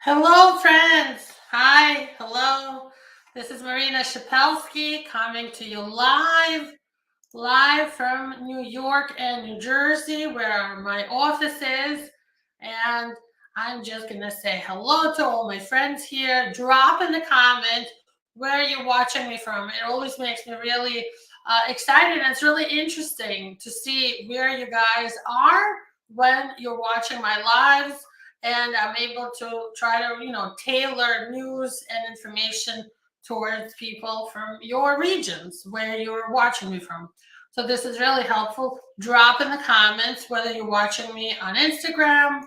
Hello, friends. Hi, hello. This is Marina Shepelsky coming to you live from New York and New Jersey, where my office is. And I'm just going to say hello to all my friends here. Drop in the comment where you're watching me from. It always makes me really excited. And it's really interesting to see where you guys are when you're watching my lives. And I'm able to try to, tailor news and information towards people from your regions where you're watching me from. So this is really helpful. Drop in the comments whether you're watching me on Instagram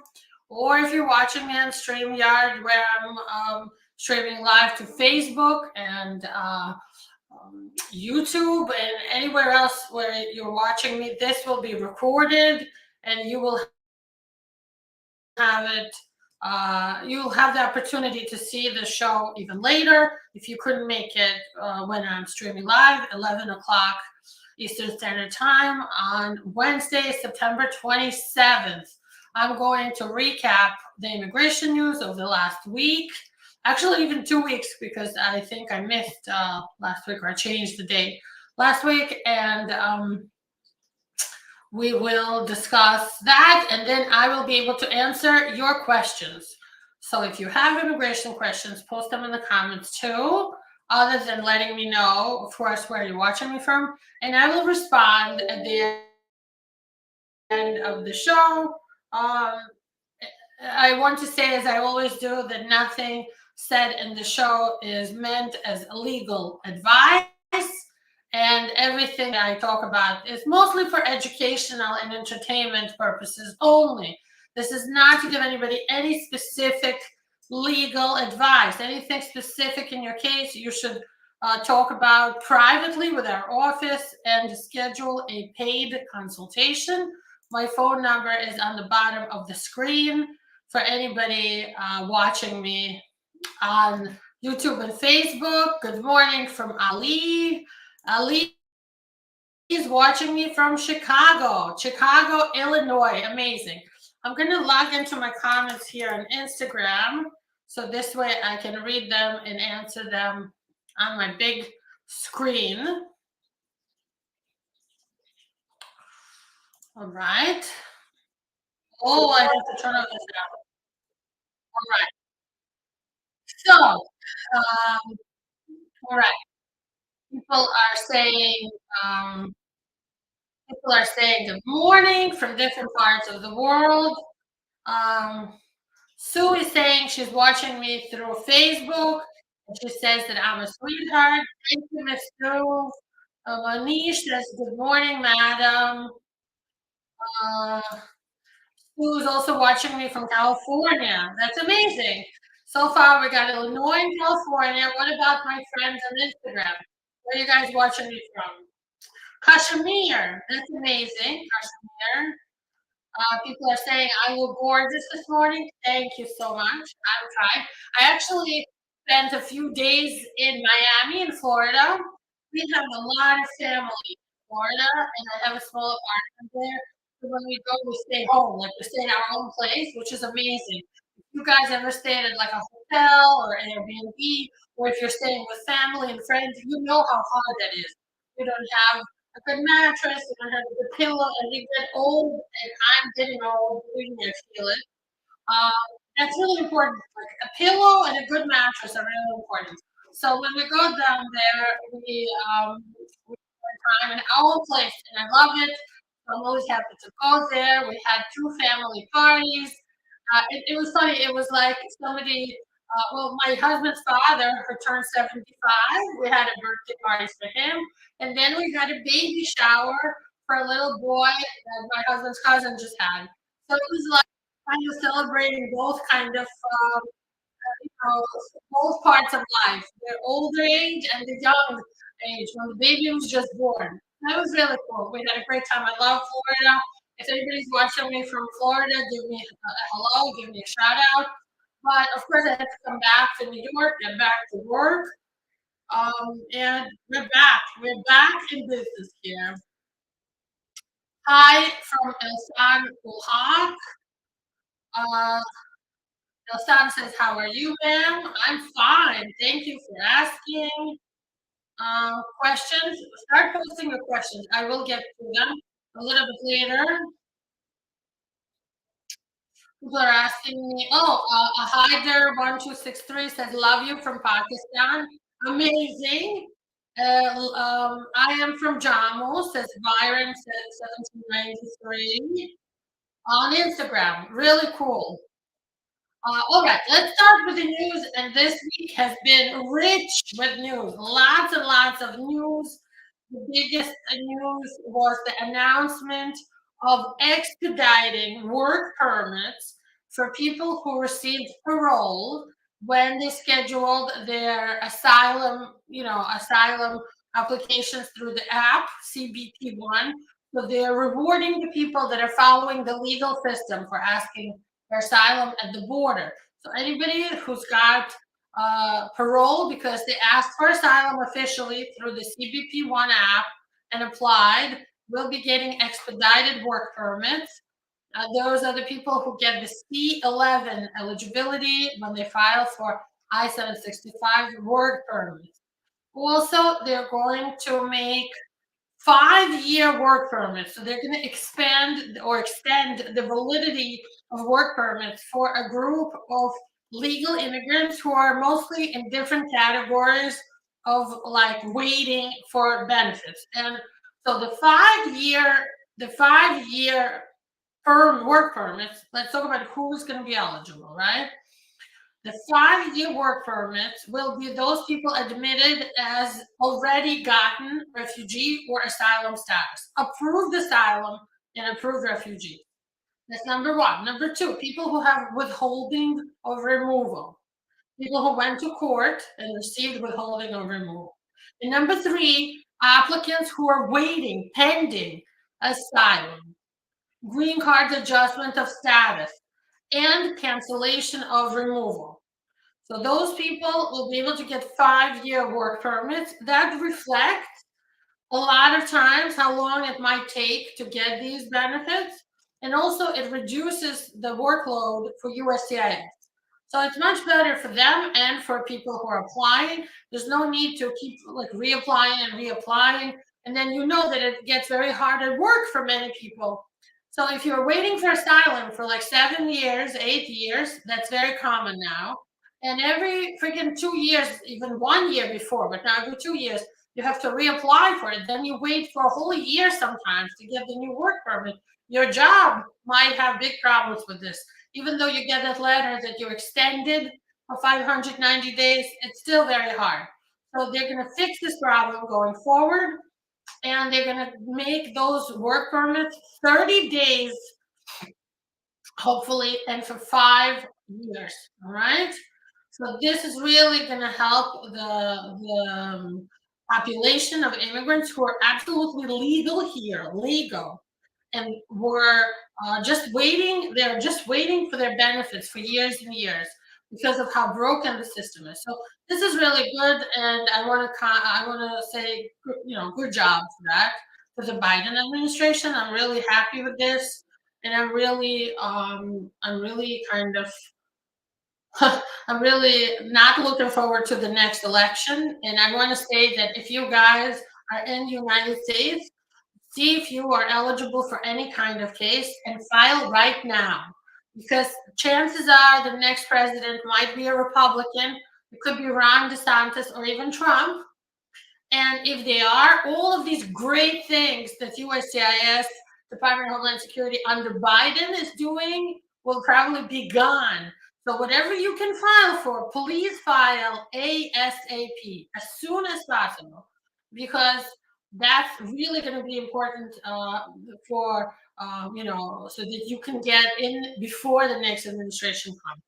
or if you're watching me on StreamYard, where I'm streaming live to Facebook and YouTube and anywhere else where you're watching me. This will be recorded and you will have it. You'll have the opportunity to see the show even later if you couldn't make it when I'm streaming live, 11 o'clock Eastern Standard Time on Wednesday, September 27th. I'm going to recap the immigration news of the last week. Actually, even 2 weeks, because I think I missed last week, or I changed the date last week. And we will discuss that, and then I will be able to answer your questions. So if you have immigration questions, post them in the comments too, other than letting me know, of course, where you're watching me from, and I will respond at the end of the show. I want to say, as I always do, that nothing said in the show is meant as legal advice. And everything I talk about is mostly for educational and entertainment purposes only. This is not to give anybody any specific legal advice. Anything specific in your case, you should talk about privately with our office and schedule a paid consultation. My phone number is on the bottom of the screen for anybody watching me on YouTube and Facebook. Good morning from Ali. Ali is watching me from Chicago, Illinois. Amazing. I'm going to log into my comments here on Instagram, so this way I can read them and answer them on my big screen. All right. Oh, I have to turn off this now. All right. So, all right. People are saying, um, people are saying good morning from different parts of the world. Um, Sue is saying she's watching me through Facebook. And she says that I'm a sweetheart. Thank you, Miss Sue. Manish says, good morning, madam. Uh, Sue is also watching me from California. That's amazing. So far, we got Illinois and California. What about my friends on Instagram? Where are you guys watching me from? Kashmir. That's amazing. Kashmir. People are saying I look gorgeous this morning. Thank you so much. I'm trying. I actually spent a few days in Miami, in Florida. We have a lot of family in Florida, and I have a small apartment there. So when we go, we stay home, like we stay in our own place, which is amazing. If you guys ever stayed at like a hotel or Airbnb, or if you're staying with family and friends, you know how hard that is. You don't have a good mattress, you don't have a good pillow, and you get old, and I'm getting old, believe me, I feel it. That's really important. Like a pillow and a good mattress are really important. So when we go down there, we spend time in our own place, and I love it. So I'm always happy to go there. We had two family parties. It was funny. It was like somebody. My husband's father, who turned 75. We had a birthday party for him, and then we had a baby shower for a little boy that my husband's cousin just had. So it was like kind of celebrating both both parts of life, the older age and the young age when the baby was just born. That was really cool. We had a great time. I love Florida. If anybody's watching me from Florida, give me a hello, give me a shout out. But of course, I had to come back to New York, get back to work. And we're back. We're back in business here. Hi from El San Ulhak. Uh, Elsan says, "How are you, ma'am?" I'm fine. Thank you for asking. Questions? Start posting your questions. I will get to them a little bit later. People are asking me, oh, Hyder1263 says, love you from Pakistan. Amazing. I am from Jammu, says Byron, says 1793 on Instagram. Really cool. All right, let's start with the news. And this week has been rich with news. Lots and lots of news. The biggest news was the announcement of expediting work permits for people who received parole when they scheduled their asylum applications through the app CBP1. So they're rewarding the people that are following the legal system for asking for asylum at the border. So anybody who's got parole because they asked for asylum officially through the CBP1 app and applied will be getting expedited work permits. Those are the people who get the C11 eligibility when they file for I-765 work permits. Also, they're going to make 5-year work permits. So they're going to expand or extend the validity of work permits for a group of legal immigrants who are mostly in different categories of like waiting for benefits. And so the 5-year work permits, let's talk about who's going to be eligible, right? The 5-year work permits will be those people admitted as already gotten refugee or asylum status, approved asylum and approved refugee. That's number one. Number two, people who have withholding of removal, people who went to court and received withholding of removal. And number three, applicants who are waiting, pending asylum, green card adjustment of status, and cancellation of removal. So those people will be able to get 5-year work permits that reflect a lot of times how long it might take to get these benefits. And also it reduces the workload for USCIS. So it's much better for them and for people who are applying. There's no need to keep like reapplying and reapplying. And then you know that it gets very hard at work for many people. So if you're waiting for asylum for like 7 years, 8 years, that's very common now. And every freaking 2 years, even 1 year before, but now every 2 years, you have to reapply for it. Then you wait for a whole year sometimes to get the new work permit. Your job might have big problems with this. Even though you get that letter that you're extended for 590 days, it's still very hard. So they're going to fix this problem going forward, and they're going to make those work permits 30 days, hopefully, and for 5 years. All right. So this is really going to help the population of immigrants who are absolutely legal here, legal, and were just waiting. They're just waiting for their benefits for years and years because of how broken the system is. So this is really good, and I want to say, good job for that for the Biden administration. I'm really happy with this, and I'm really kind of I'm really not looking forward to the next election. And I want to say that if you guys are in the United States, see if you are eligible for any kind of case and file right now. Because chances are the next president might be a Republican. It could be Ron DeSantis or even Trump. And if they are, all of these great things that USCIS, Department of Homeland Security under Biden is doing will probably be gone. So whatever you can file for, please file ASAP, as soon as possible, because that's really going to be important for, so that you can get in before the next administration comes.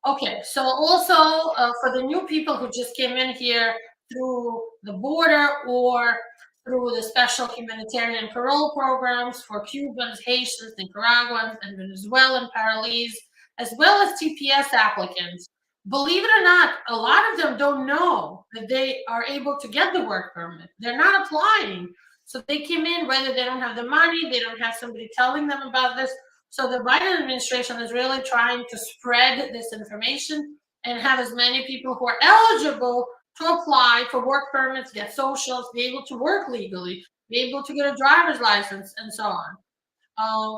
Okay, so also for the new people who just came in here through the border or through the special humanitarian parole programs for Cubans, Haitians, Nicaraguans, and Venezuelan parolees, as well as TPS applicants. Believe it or not, a lot of them don't know that they are able to get the work permit. They're not applying. So they came in, whether they don't have the money, they don't have somebody telling them about this, So the Biden administration is really trying to spread this information and have as many people who are eligible to apply for work permits, get socials, be able to work legally, be able to get a driver's license, and so on.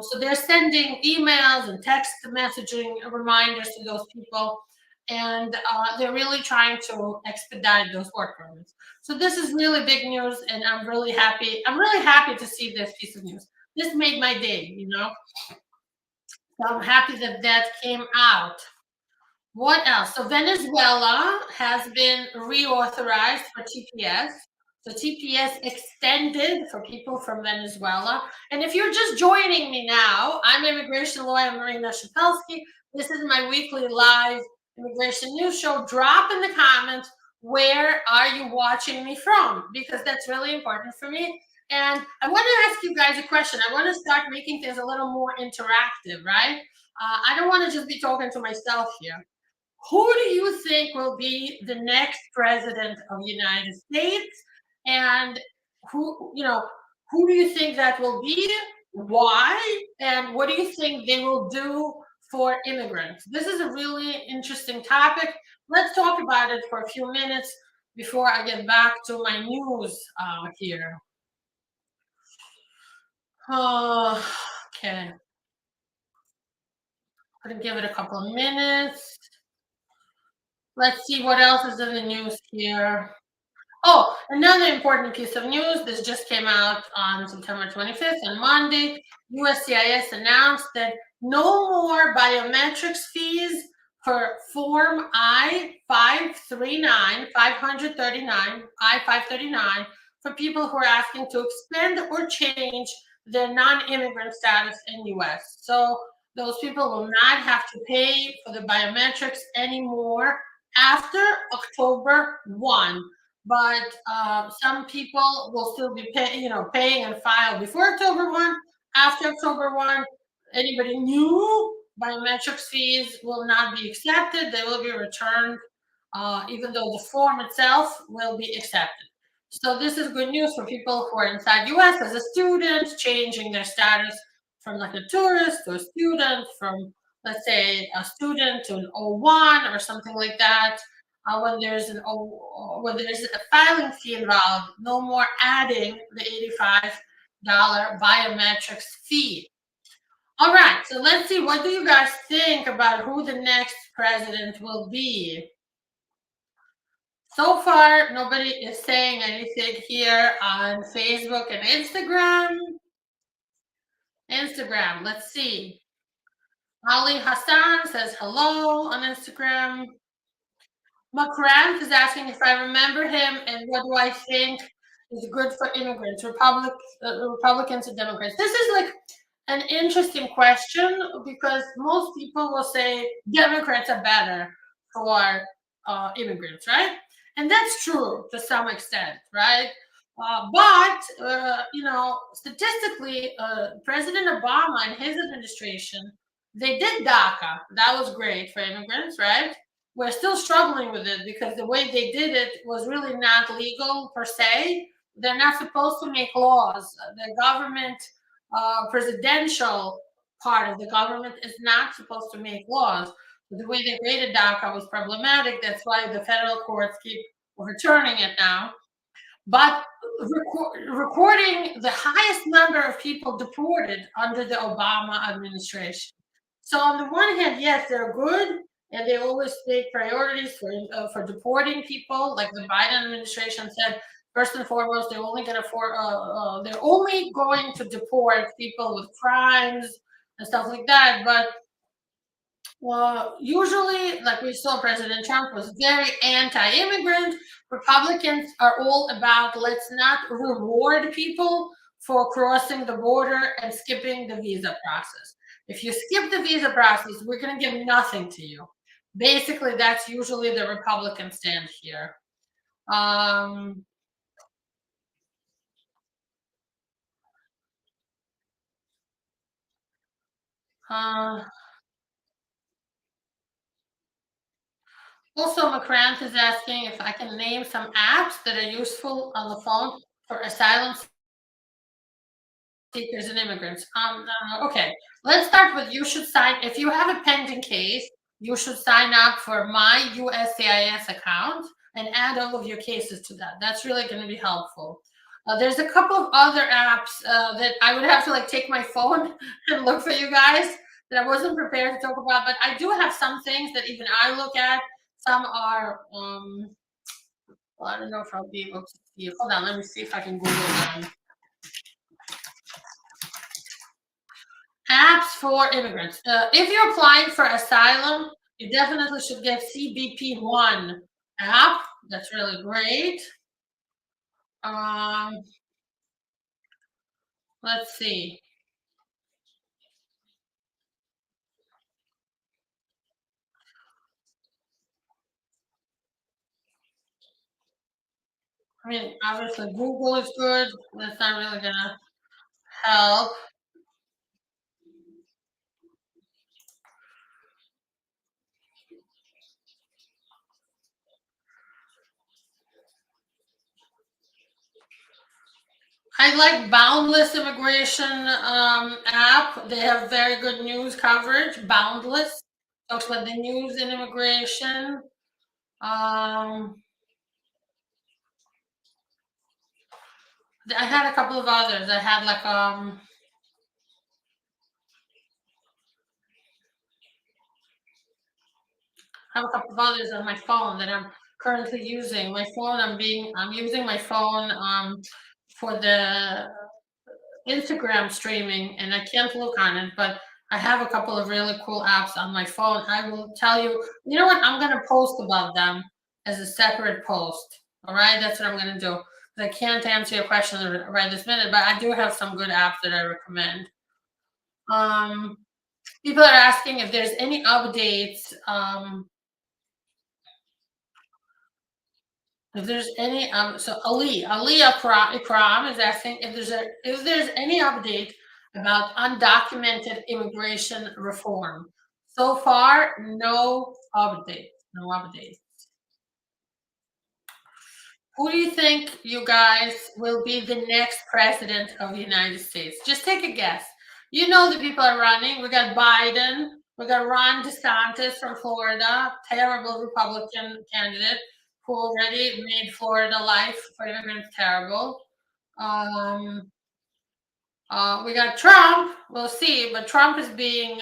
So they're sending emails and text messaging reminders to those people, and they're really trying to expedite those work permits. So this is really big news, and I'm really happy. I'm really happy to see this piece of news. This made my day, you know. So I'm happy that that came out. What else? So Venezuela has been reauthorized for TPS. So TPS extended for people from Venezuela. And if you're just joining me now, I'm immigration lawyer Marina Shepelsky. This is my weekly live immigration news show. Drop in the comments, where are you watching me from? Because that's really important for me. And I want to ask you guys a question. I want to start making things a little more interactive, right? I don't want to just be talking to myself here. Who do you think will be the next president of the United States? And who do you think that will be? Why? And what do you think they will do for immigrants? This is a really interesting topic. Let's talk about it for a few minutes before I get back to my news here. Oh, okay. Gonna give it a couple of minutes. Let's see what else is in the news here. Oh, another important piece of news. This just came out on September 25th, on Monday. USCIS announced that no more biometrics fees for Form I-539, 539, I-539, for people who are asking to expand or change their non-immigrant status in US. So those people will not have to pay for the biometrics anymore after October 1. But some people will still be paying and file before October 1. After October 1, anybody new, biometrics fees will not be accepted. They will be returned, even though the form itself will be accepted. So this is good news for people who are inside US as a student, changing their status from like a tourist to a student, from, let's say, a student to an O1 or something like that. When there's a filing fee involved, no more adding the $85 biometrics fee. All right, so let's see. What do you guys think about who the next president will be? So far, nobody is saying anything here on Facebook and Instagram. Instagram, let's see. Ali Hassan says hello on Instagram. McCrant is asking if I remember him and what do I think is good for immigrants, Republicans and Democrats. This is like an interesting question because most people will say Democrats are better for immigrants, right? And that's true to some extent, right? But statistically, President Obama and his administration, they did DACA. That was great for immigrants, right? We're still struggling with it because the way they did it was really not legal per se. They're not supposed to make laws. The government, presidential part of the government, is not supposed to make laws. The way they rated DACA was problematic. That's why the federal courts keep overturning it now. But recording the highest number of people deported under the Obama administration. So on the one hand, yes, they're good, and they always make priorities for deporting people. Like the Biden administration said, first and foremost, they're only going to deport people with crimes and stuff like that. But well, usually, like we saw, President Trump was very anti-immigrant. Republicans are all about let's not reward people for crossing the border and skipping the visa process. If you skip the visa process, we're going to give nothing to you. Basically, that's usually the Republican stand here. Um, uh, Also, McCrant is asking if I can name some apps that are useful on the phone for asylum seekers and immigrants. Okay, let's start with you should sign, if you have a pending case, you should sign up for my USCIS account and add all of your cases to that. That's really going to be helpful. There's a couple of other apps that I would have to like take my phone and look for you guys that I wasn't prepared to talk about, but I do have some things that even I look at. Some are, well, I don't know if I'll be able to see. Hold on, let me see if I can Google them. Apps for immigrants. If you're applying for asylum, you definitely should get CBP1 app. That's really great. Um, let's see. I mean, obviously Google is good. That's not really gonna help. I like Boundless Immigration app. They have very good news coverage. Boundless talks about the news in immigration. I had a couple of others. I had like I have a couple of others on my phone that I'm currently using. My phone, I'm using my phone for the Instagram streaming, and I can't look on it, but I have a couple of really cool apps on my phone. I will tell you, you know what? I'm gonna post about them as a separate post. All right, that's what I'm gonna do. I can't answer your question right this minute, but I do have some good apps that I recommend. Um, People are asking if there's any updates. If there's any, so Ali Ikram is asking if there's any update about undocumented immigration reform. So far, no update. No update. Who do you think, you guys, will be the next president of the United States? Just take a guess. You know the people are running. We got Biden. We got Ron DeSantis from Florida, terrible Republican candidate who already made Florida life for immigrants terrible. Um, we got Trump. We'll see, but Trump is being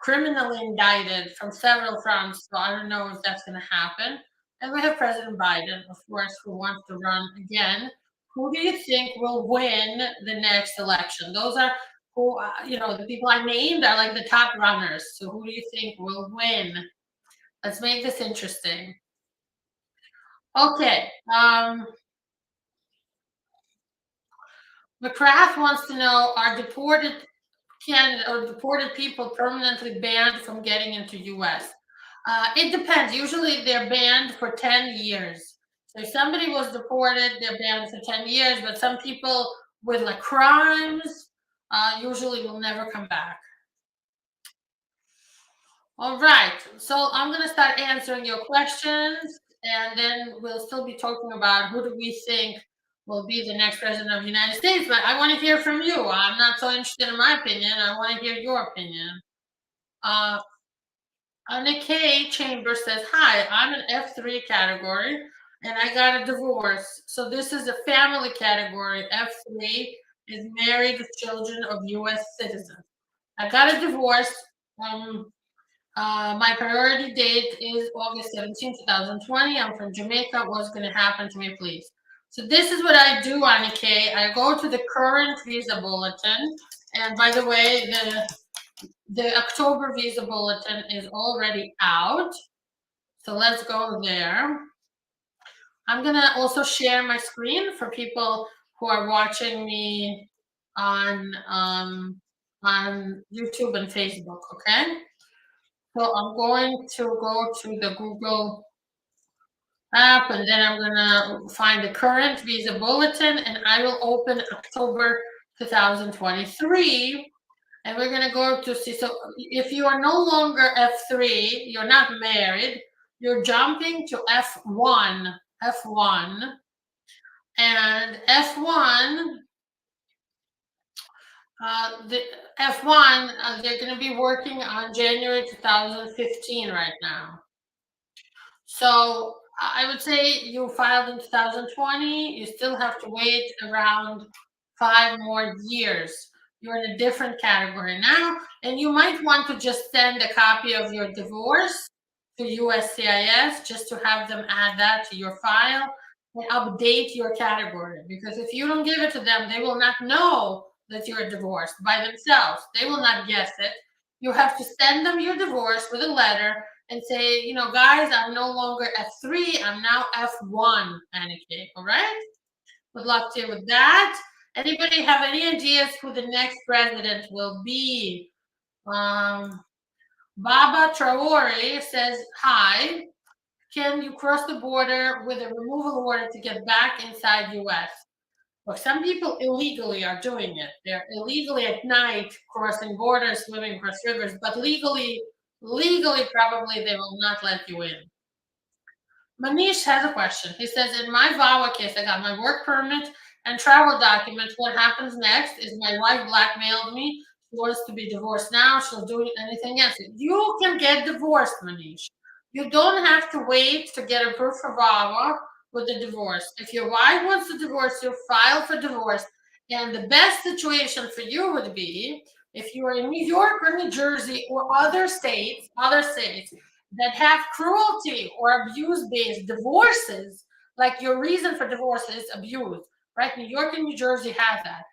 criminally indicted from several fronts, so I don't know if that's going to happen. And we have President Biden, of course, who wants to run again. Who do you think will win the next election? Those are who, the people I named are like the top runners. So who do you think will win? Let's make this interesting. Okay. McCrath wants to know, are deported Canada or deported people permanently banned from getting into US? It depends. Usually they're banned for 10 years. So if somebody was deported, they're banned for 10 years, but some people with like crimes usually will never come back. All right. So I'm going to start answering your questions, and then we'll still be talking about who do we think will be the next president of the United States. But I want to hear from you. I'm not so interested in my opinion. I want to hear your opinion. Uh, Nikkei Chamber says, "Hi, I'm an F3 category, and I got a divorce. So this is a family category. F3 is married with children of U.S. citizens. I got a divorce. Um, my priority date is August 17, 2020. I'm from Jamaica. What's going to happen to me, please?" So this is what I do, Nikkei. I go to the current visa bulletin, and by the way, the October visa bulletin is already out. So let's go there. I'm gonna also share my screen for people who are watching me on YouTube and Facebook, okay? So I'm going to go to the Google app, and then I'm gonna find the current visa bulletin, and I will open October 2023. And we're going to go to see. So if you are no longer F3, you're not married, you're jumping to F1. F1. And F1 The F1, they're going to be working on January 2015 right now. So I would say you filed in 2020, you still have to wait around 5 more years. You're in a different category now, and you might want to just send a copy of your divorce to USCIS just to have them add that to your file and update your category. Because if you don't give it to them, they will not know that you're divorced by themselves. They will not guess it. You have to send them your divorce with a letter and say, guys, I'm no longer F3, I'm now F1, Annika. All right? Good luck to you with that. Anybody have any ideas who the next president will be? Baba Traore says, hi, can you cross the border with a removal order to get back inside US? Well, some people illegally are doing it. They're illegally at night crossing borders, swimming across rivers, but legally, probably they will not let you in. Manish has a question. He says, in my VAWA case, I got my work permit and travel documents. What happens next is my wife blackmailed me. She wants to be divorced now. She'll do anything else. You can get divorced, Manish. You don't have to wait to get approved for VAWA with the divorce. If your wife wants to divorce you, file for divorce. And the best situation for you would be if you are in New York or New Jersey or other states that have cruelty or abuse-based divorces, like your reason for divorce is abuse, right? New York and New Jersey have that.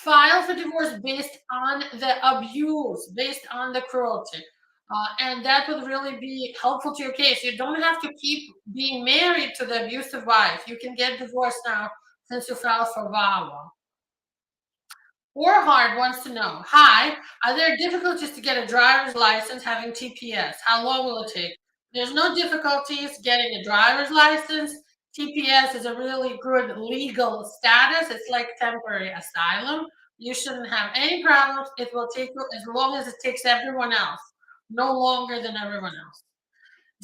File for divorce based on the abuse, based on the cruelty. And that would really be helpful to your case. You don't have to keep being married to the abusive wife. You can get divorced now since you filed for VAWA. Warhard wants to know, hi, are there difficulties to get a driver's license having TPS? How long will it take? There's no difficulties getting a driver's license. TPS is a really good legal status. It's like temporary asylum. You shouldn't have any problems. It will take you as long as it takes everyone else, no longer than everyone else.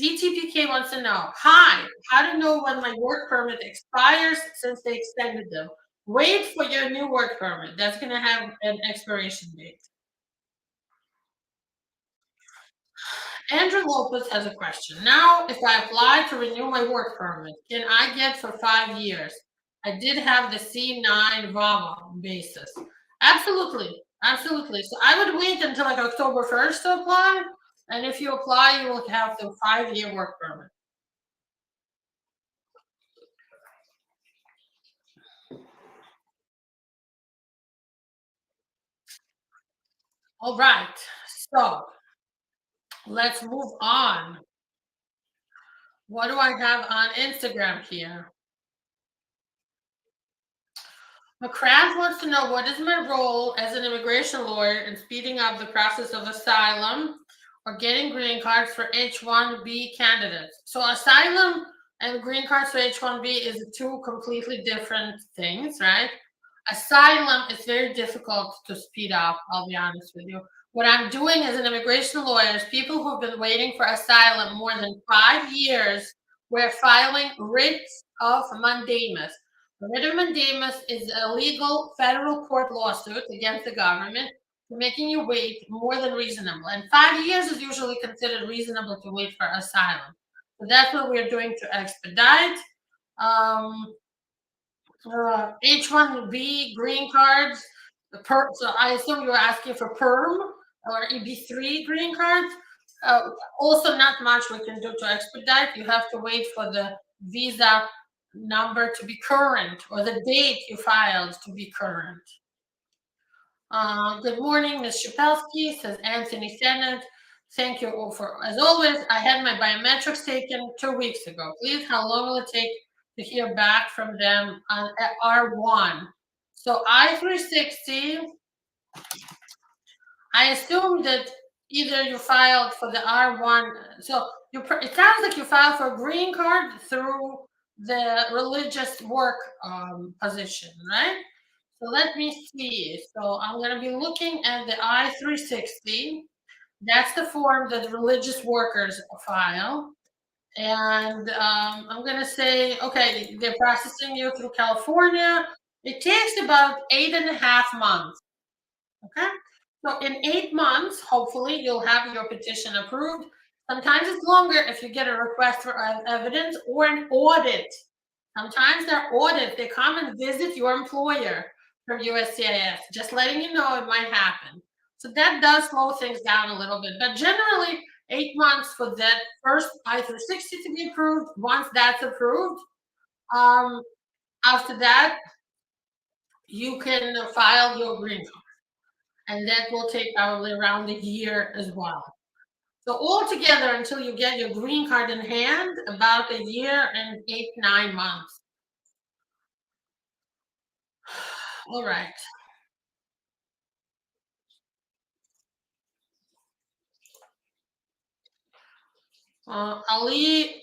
DTPK wants to know, hi, how to know when my work permit expires since they extended them? Wait for your new work permit. That's going to have an expiration date. Andrew Lopez has a question. Now, if I apply to renew my work permit, can I get for 5 years? I did have the C9 VAWA basis. Absolutely. Absolutely. So I would wait until like October 1st to apply. And if you apply, you will have the 5-year work permit. All right. So let's move on. What do I have on Instagram here? McCraft wants to know, what is my role as an immigration lawyer in speeding up the process of asylum or getting green cards for H-1B candidates? So asylum and green cards for H-1B is two completely different things, right? Asylum is very difficult to speed up, I'll be honest with you. What I'm doing as an immigration lawyer is people who've been waiting for asylum more than 5 years, we're filing writs of mandamus. A writ of mandamus is a legal federal court lawsuit against the government for making you wait more than reasonable. And 5 years is usually considered reasonable to wait for asylum. So that's what we're doing to expedite. H-1B green cards. So I assume you were asking for perm or EB3 green cards. Also, not much we can do to expedite. You have to wait for the visa number to be current or the date you filed to be current. Good morning, Ms. Shepelsky, says Anthony Sennett. Thank you all for, as always, I had my biometrics taken 2 weeks ago. Please, how long will it take to hear back from them on R1? So I-360, I assume that either you filed for the R1, so it sounds like you filed for a green card through the religious work position, right? So let me see. So I'm going to be looking at the I-360. That's the form that religious workers file. And I'm going to say, okay, they're processing you through California. It takes about 8.5 months. Okay. So in 8 months, hopefully, you'll have your petition approved. Sometimes it's longer if you get a request for evidence or an audit. Sometimes they're audits. They come and visit your employer from USCIS, just letting you know it might happen. So that does slow things down a little bit. But generally, 8 months for that first I-360 to be approved. Once that's approved, um, after that, you can file your green card. And that will take probably around a year as well. So altogether, until you get your green card in hand, about a year and 8, 9 months. All right. Ali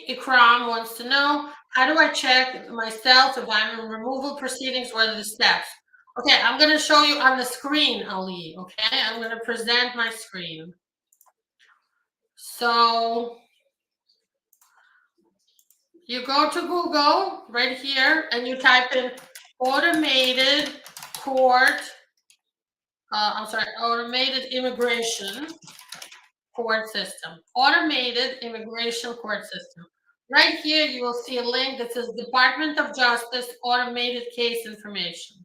Ikram wants to know, how do I check myself if I'm in removal proceedings? What are the steps? Okay, I'm going to show you on the screen, Ali. Okay, I'm going to present my screen. So you go to Google right here and you type in automated court, automated immigration court system. Automated immigration court system. Right here, you will see a link that says Department of Justice Automated Case Information.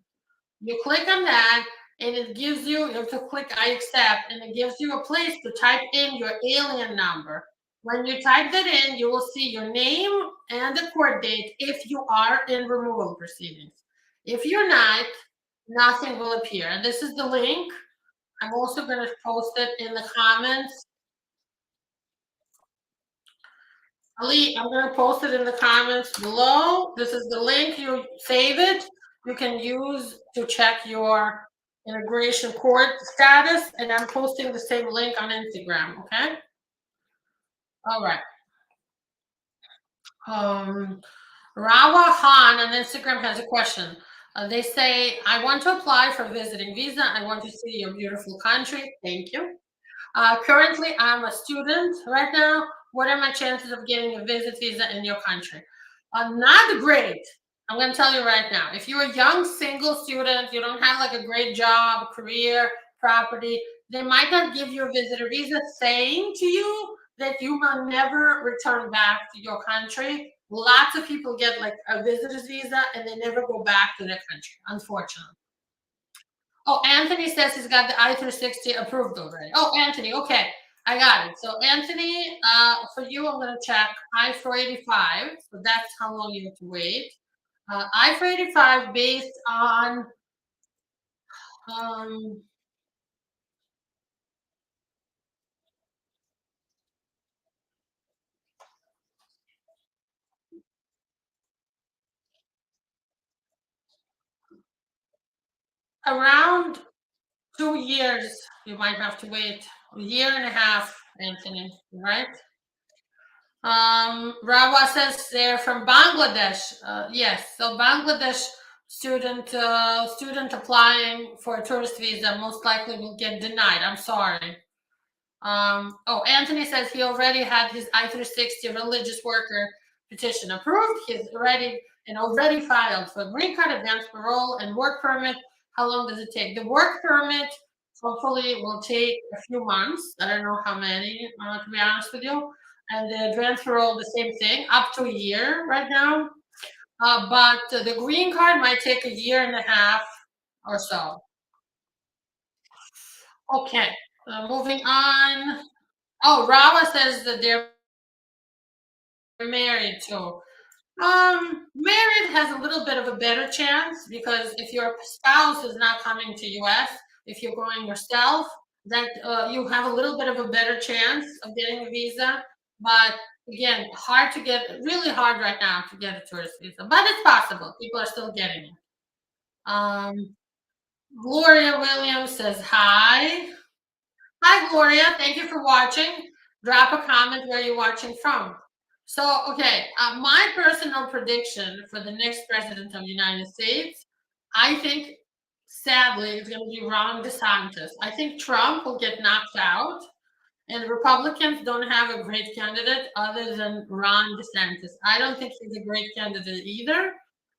You click on that, and it gives you have to click I accept, and it gives you a place to type in your alien number. When you type that in, you will see your name and the court date if you are in removal proceedings. If you're not, nothing will appear. And this is the link. I'm also going to post it in the comments. Ali, I'm going to post it in the comments below. This is the link. You save it. You can use to check your immigration court status. And I'm posting the same link on Instagram. Okay. All right. Rawa Khan on Instagram has a question. They say, I want to apply for visiting visa. I want to see your beautiful country. Thank you. Currently, I'm a student right now. What are my chances of getting a visit visa in your country? Not great. I'm going to tell you right now. If you're a young single student, you don't have like a great job, career, property, they might not give you a visitor visa, saying to you that you will never return back to your country. Lots of people get like a visitor's visa and they never go back to their country, unfortunately. Oh, Anthony says he's got the I-360 approved already. Oh, Anthony, okay. I got it. So Anthony, for you, I'm going to check I-485. So that's how long you have to wait. I-485 based on um, around 2 years. You might have to wait a year and a half, Anthony, right? Rawa says they're from Bangladesh. Yes, so Bangladesh student applying for a tourist visa most likely will get denied. I'm sorry. Oh, Anthony says he already had his I-360 religious worker petition approved. He's already filed for green card, advanced parole, and work permit. How long does it take? The work permit hopefully will take a few months. I don't know how many, to be honest with you. And the advanced parole, the same thing, up to a year right now. But the green card might take a year and a half or so. Okay, moving on. Oh, Rava says that they're married too. Married has a little bit of a better chance because if your spouse is not coming to US, if you're going yourself, that you have a little bit of a better chance of getting a visa. But again, hard to get, really hard right now to get a tourist visa, but it's possible. People are still getting it. Gloria Williams says hi. Hi, Gloria. Thank you for watching. Drop a comment where you're watching from. So, okay, my personal prediction for the next president of the United States, I think, sadly, it's going to be Ron DeSantis. I think Trump will get knocked out, and Republicans don't have a great candidate other than Ron DeSantis. I don't think he's a great candidate either.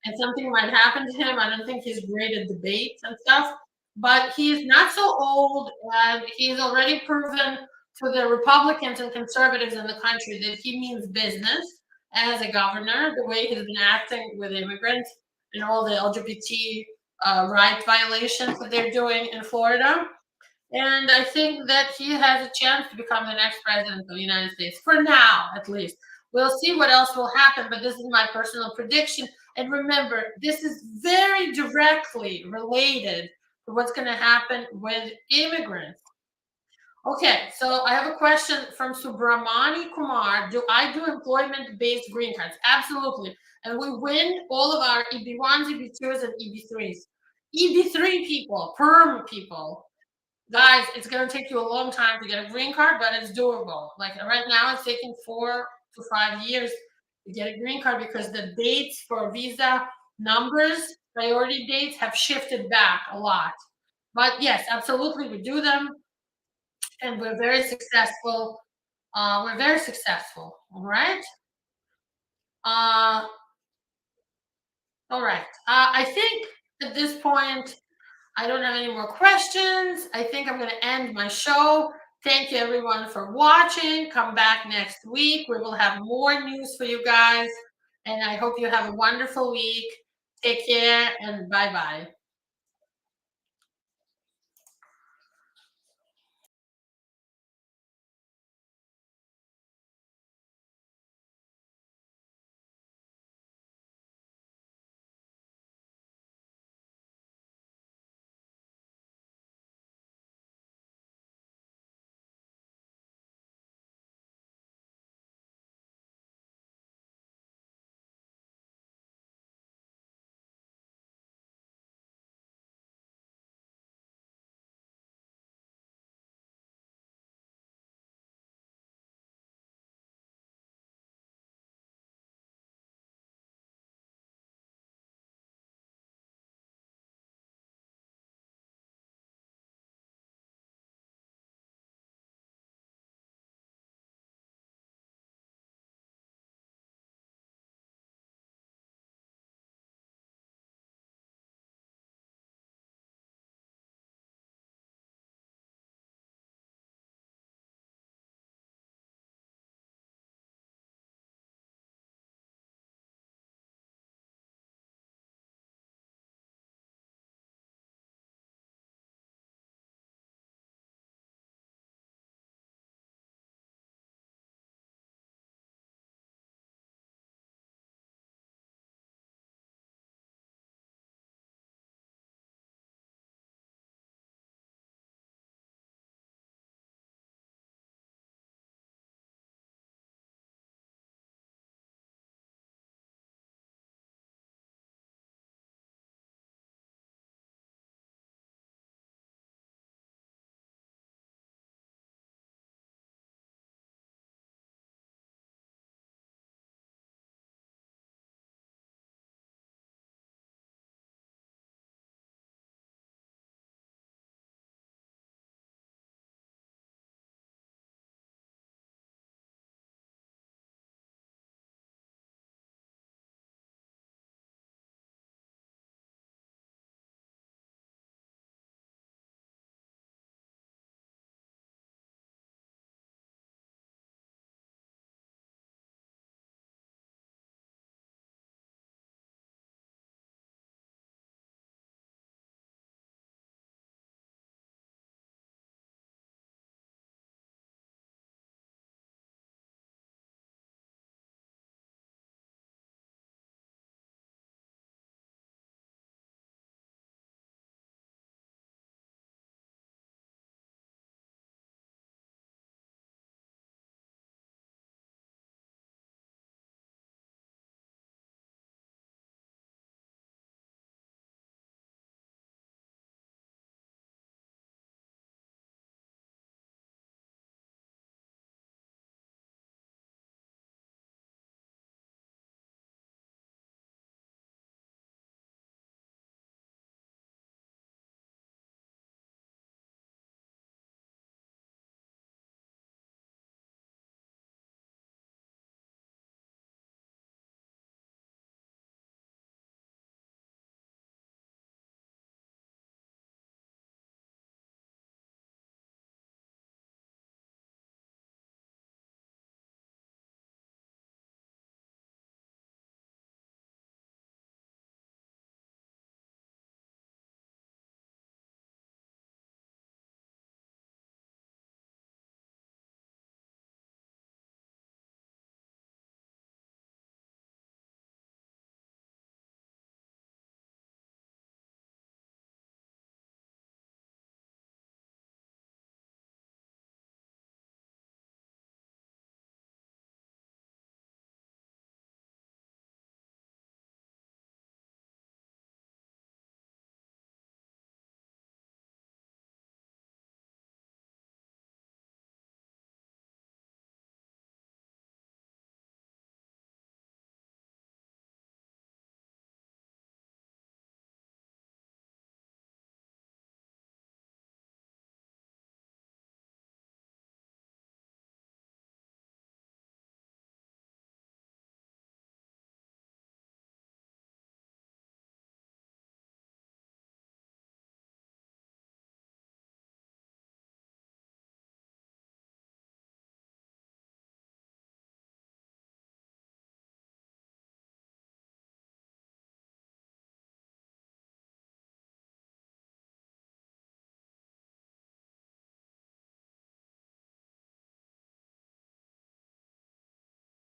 and something might happen to him. I don't think he's great at debates and stuff, but he's not so old, and he's already proven to the Republicans and conservatives in the country that he means business as a governor, the way he's been acting with immigrants and all the LGBT right violations that they're doing in Florida. And I think that he has a chance to become the next president of the United States, for now, at least. We'll see what else will happen, but this is my personal prediction. And remember, this is very directly related to what's going to happen with immigrants. Okay, so I have a question from Subramani Kumar. Do I do employment-based green cards? Absolutely. And we win all of our EB1s, EB2s, and EB3s. EB3 people, perm people, guys, it's going to take you a long time to get a green card, but it's doable. Like right now, it's taking 4 to 5 years to get a green card because the dates for visa numbers, priority dates, have shifted back a lot. But yes, absolutely, we do them, and we're very successful. We're very successful. All right. Uh, all right. I think at this point, I don't have any more questions. I think I'm going to end my show. Thank you, everyone, for watching. Come back next week. We will have more news for you guys. And I hope you have a wonderful week. Take care and bye bye.